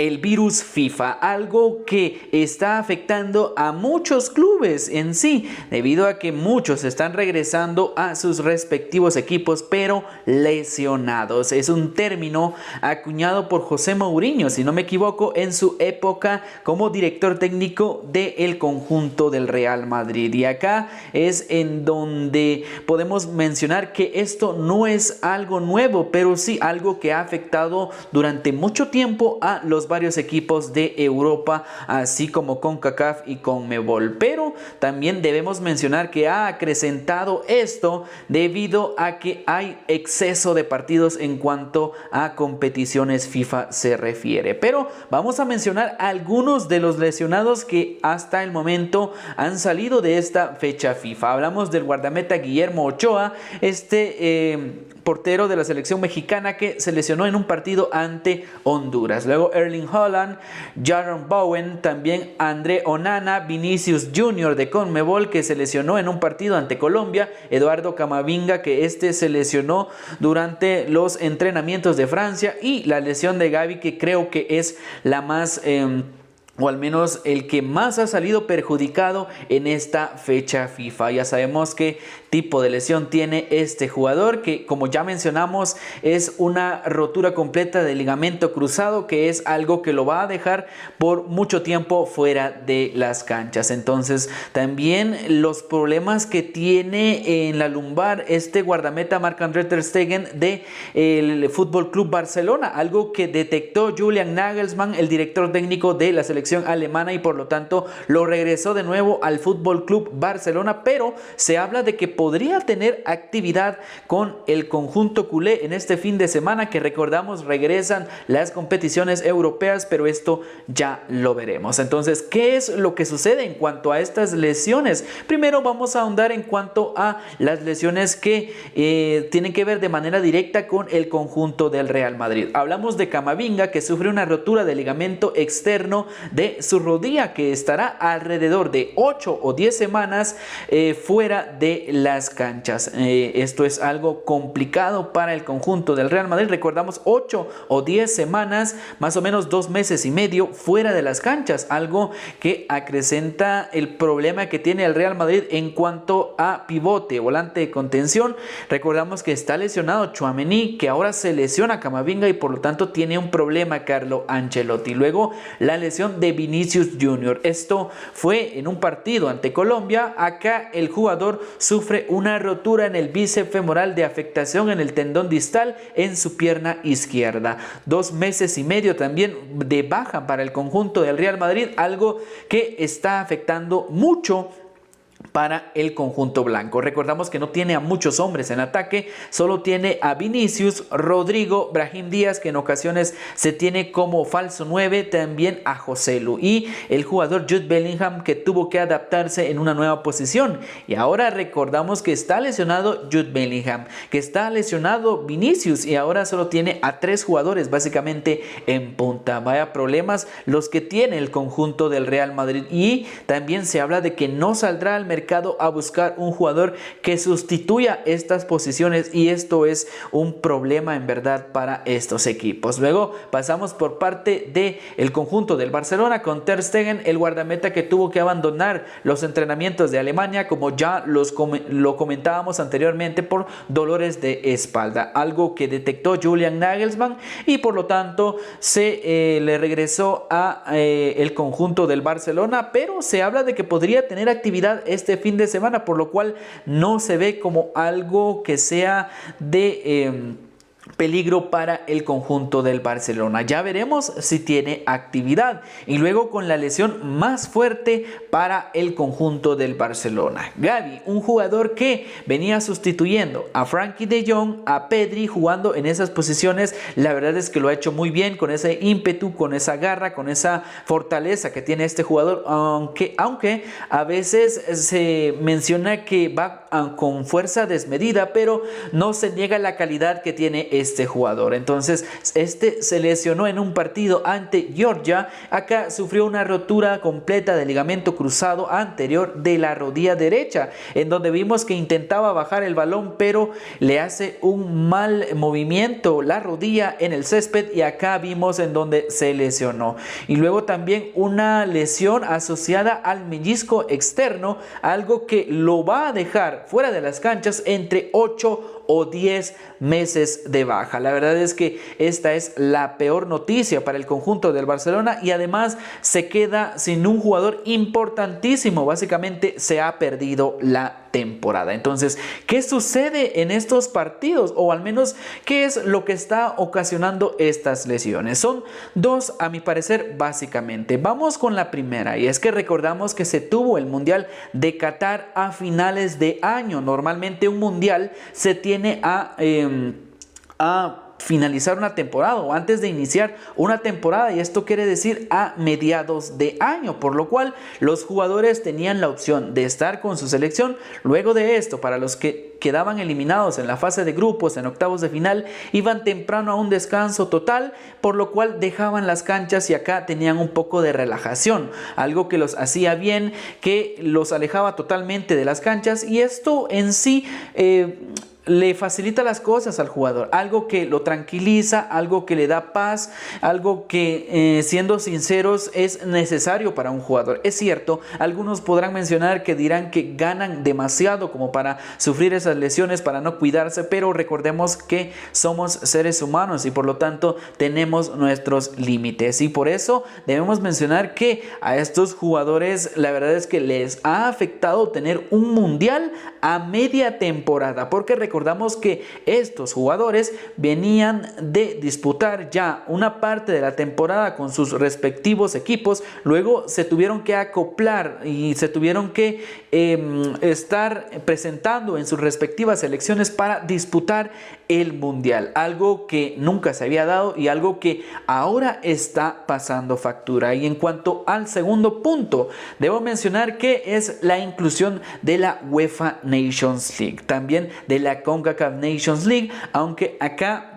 el virus FIFA, algo que está afectando a muchos clubes en sí, debido a que muchos están regresando a sus respectivos equipos, pero lesionados. Es un término acuñado por José Mourinho, si no me equivoco, en su época como director técnico del conjunto del Real Madrid. Y acá es en donde podemos mencionar que esto no es algo nuevo, pero sí algo que ha afectado durante mucho tiempo a los varios equipos de Europa, así como CONCACAF y CONMEBOL. Pero también debemos mencionar que ha acrecentado esto debido a que hay exceso de partidos en cuanto a competiciones FIFA se refiere. Pero vamos a mencionar algunos de los lesionados que hasta el momento han salido de esta fecha FIFA. Hablamos del guardameta Guillermo Ochoa, portero de la selección mexicana que se lesionó en un partido ante Honduras. Luego Erling Haaland, Jarrod Bowen, también André Onana, Vinicius Junior de CONMEBOL que se lesionó en un partido ante Colombia, Eduardo Camavinga que se lesionó durante los entrenamientos de Francia, y la lesión de Gavi, que creo que es la más o al menos el que más ha salido perjudicado en esta fecha FIFA. Ya sabemos qué tipo de lesión tiene este jugador, que como ya mencionamos es una rotura completa del ligamento cruzado, que es algo que lo va a dejar por mucho tiempo fuera de las canchas. Entonces también los problemas que tiene en la lumbar este guardameta Marc-André ter Stegen del Fútbol Club Barcelona, algo que detectó Julian Nagelsmann, el director técnico de la selección alemana, y por lo tanto lo regresó de nuevo al Fútbol Club Barcelona. Pero se habla de que podría tener actividad con el conjunto culé en este fin de semana, que recordamos regresan las competiciones europeas, pero esto ya lo veremos. Entonces, ¿qué es lo que sucede en cuanto a estas lesiones? Primero vamos a ahondar en cuanto a las lesiones que tienen que ver de manera directa con el conjunto del Real Madrid. Hablamos de Camavinga, que sufre una rotura de ligamento externo de su rodilla, que estará alrededor de 8 o 10 semanas fuera de las canchas. Esto es algo complicado para el conjunto del Real Madrid. Recordamos 8 o 10 semanas, más o menos 2 meses y medio fuera de las canchas, algo que acrecenta el problema que tiene el Real Madrid en cuanto a pivote, volante de contención. Recordamos que está lesionado Tchouaméni, que ahora se lesiona Camavinga, y por lo tanto tiene un problema Carlo Ancelotti. Luego la lesión de Vinicius Junior. Esto fue en un partido ante Colombia. Acá el jugador sufre una rotura en el bíceps femoral de afectación en el tendón distal en su pierna izquierda. 2 meses y medio también de baja para el conjunto del Real Madrid, algo que está afectando mucho para el conjunto blanco. Recordamos que no tiene a muchos hombres en ataque, solo tiene a Vinicius, Rodrigo, Brahim Díaz, que en ocasiones se tiene como falso 9, también a Joselu, y el jugador Jude Bellingham, que tuvo que adaptarse en una nueva posición. Y ahora recordamos que está lesionado Jude Bellingham, que está lesionado Vinicius, y ahora solo tiene a 3 jugadores básicamente en punta. Vaya problemas los que tiene el conjunto del Real Madrid. Y también se habla de que no saldrá al mercado a buscar un jugador que sustituya estas posiciones, y esto es un problema en verdad para estos equipos. Luego pasamos por parte del conjunto del Barcelona con ter Stegen, el guardameta que tuvo que abandonar los entrenamientos de Alemania, como ya lo comentábamos anteriormente, por dolores de espalda, algo que detectó Julian Nagelsmann, y por lo tanto se le regresó a el conjunto del Barcelona. Pero se habla de que podría tener actividad este fin de semana, por lo cual no se ve como algo que sea de peligro para el conjunto del Barcelona. Ya veremos si tiene actividad. Y luego con la lesión más fuerte para el conjunto del Barcelona, Gavi, un jugador que venía sustituyendo a Frenkie de Jong, a Pedri, jugando en esas posiciones. La verdad es que lo ha hecho muy bien, con ese ímpetu, con esa garra, con esa fortaleza que tiene este jugador, aunque a veces se menciona que va con fuerza desmedida, pero no se niega la calidad que tiene este jugador. Entonces este se lesionó en un partido ante Georgia. Acá sufrió una rotura completa del ligamento cruzado anterior de la rodilla derecha, en donde vimos que intentaba bajar el balón, pero le hace un mal movimiento la rodilla en el césped, y acá vimos en donde se lesionó. Y luego también una lesión asociada al menisco externo, algo que lo va a dejar fuera de las canchas entre 8 o 10 meses de baja. La verdad es que esta es la peor noticia para el conjunto del Barcelona, y además se queda sin un jugador importantísimo. Básicamente se ha perdido la temporada. Entonces, ¿qué sucede en estos partidos? O al menos, ¿qué es lo que está ocasionando estas lesiones? Son dos, a mi parecer, básicamente. Vamos con la primera, y es que recordamos que se tuvo el Mundial de Qatar a finales de año. Normalmente un Mundial se tiene a finalizar una temporada o antes de iniciar una temporada, y esto quiere decir a mediados de año, por lo cual los jugadores tenían la opción de estar con su selección. Luego de esto, para los que quedaban eliminados en la fase de grupos, en octavos de final, iban temprano a un descanso total, por lo cual dejaban las canchas y acá tenían un poco de relajación, algo que los hacía bien, que los alejaba totalmente de las canchas, y esto en sí le facilita las cosas al jugador, algo que lo tranquiliza, algo que le da paz, algo que siendo sinceros es necesario para un jugador. Es cierto, algunos podrán mencionar que dirán que ganan demasiado como para sufrir esas lesiones, para no cuidarse, pero recordemos que somos seres humanos y por lo tanto tenemos nuestros límites, y por eso debemos mencionar que a estos jugadores la verdad es que les ha afectado tener un mundial a media temporada, porque recordamos que estos jugadores venían de disputar ya una parte de la temporada con sus respectivos equipos, luego se tuvieron que acoplar y se tuvieron que estar presentando en sus respectivas selecciones para disputar el mundial, algo que nunca se había dado y algo que ahora está pasando factura. Y en cuanto al segundo punto, debo mencionar que es la inclusión de la UEFA Nations League, también de la CONCACAF Nations League, aunque acá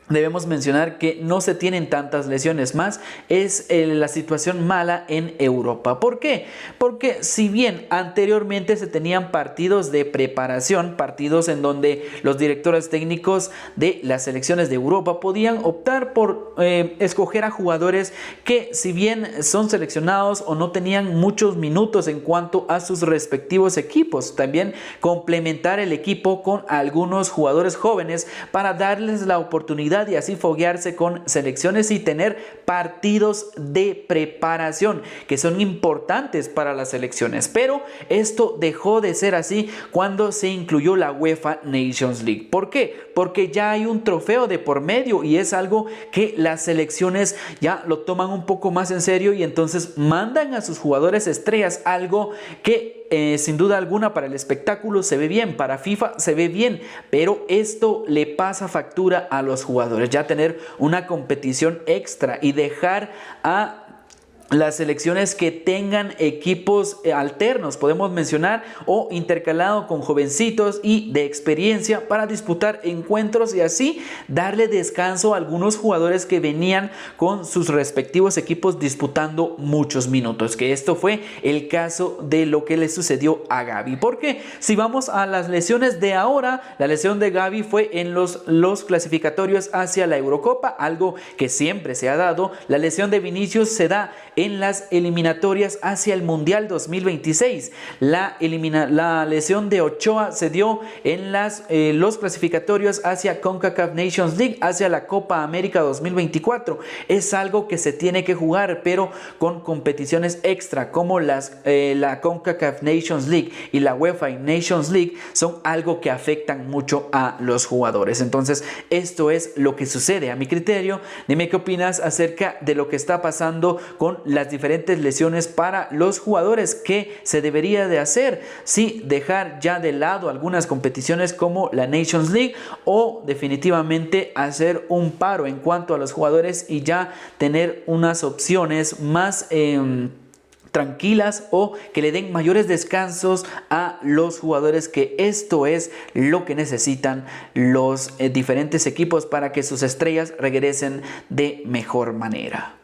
debemos mencionar que no se tienen tantas lesiones, más es la situación mala en Europa. ¿Por qué? Porque si bien anteriormente se tenían partidos de preparación, partidos en donde los directores técnicos de las selecciones de Europa podían optar por escoger a jugadores que, si bien son seleccionados o no tenían muchos minutos en cuanto a sus respectivos equipos, también complementar el equipo con algunos jugadores jóvenes para darles la oportunidad y así foguearse con selecciones y tener partidos de preparación que son importantes para las selecciones. Pero esto dejó de ser así cuando se incluyó la UEFA Nations League. ¿Por qué? Porque ya hay un trofeo de por medio y es algo que las selecciones ya lo toman un poco más en serio, y entonces mandan a sus jugadores estrellas, algo que sin duda alguna para el espectáculo se ve bien, para FIFA se ve bien, pero esto le pasa factura a los jugadores. Ya tener una competición extra y dejar a las selecciones que tengan equipos alternos, podemos mencionar, o intercalado con jovencitos y de experiencia para disputar encuentros y así darle descanso a algunos jugadores que venían con sus respectivos equipos disputando muchos minutos, que esto fue el caso de lo que le sucedió a Gavi. Porque si vamos a las lesiones de ahora, la lesión de Gavi fue en los clasificatorios hacia la Eurocopa, algo que siempre se ha dado. La lesión de Vinicius se da en las eliminatorias hacia el Mundial 2026. La lesión de Ochoa se dio en los clasificatorios hacia CONCACAF Nations League, hacia la Copa América 2024. Es algo que se tiene que jugar, pero con competiciones extra como la CONCACAF Nations League y la UEFA Nations League son algo que afectan mucho a los jugadores. Entonces, esto es lo que sucede a mi criterio. Dime qué opinas acerca de lo que está pasando con las diferentes lesiones para los jugadores. ¿Qué se debería de hacer? Si dejar ya de lado algunas competiciones como la Nations League, o definitivamente hacer un paro en cuanto a los jugadores y ya tener unas opciones más tranquilas o que le den mayores descansos a los jugadores, que esto es lo que necesitan los diferentes equipos para que sus estrellas regresen de mejor manera.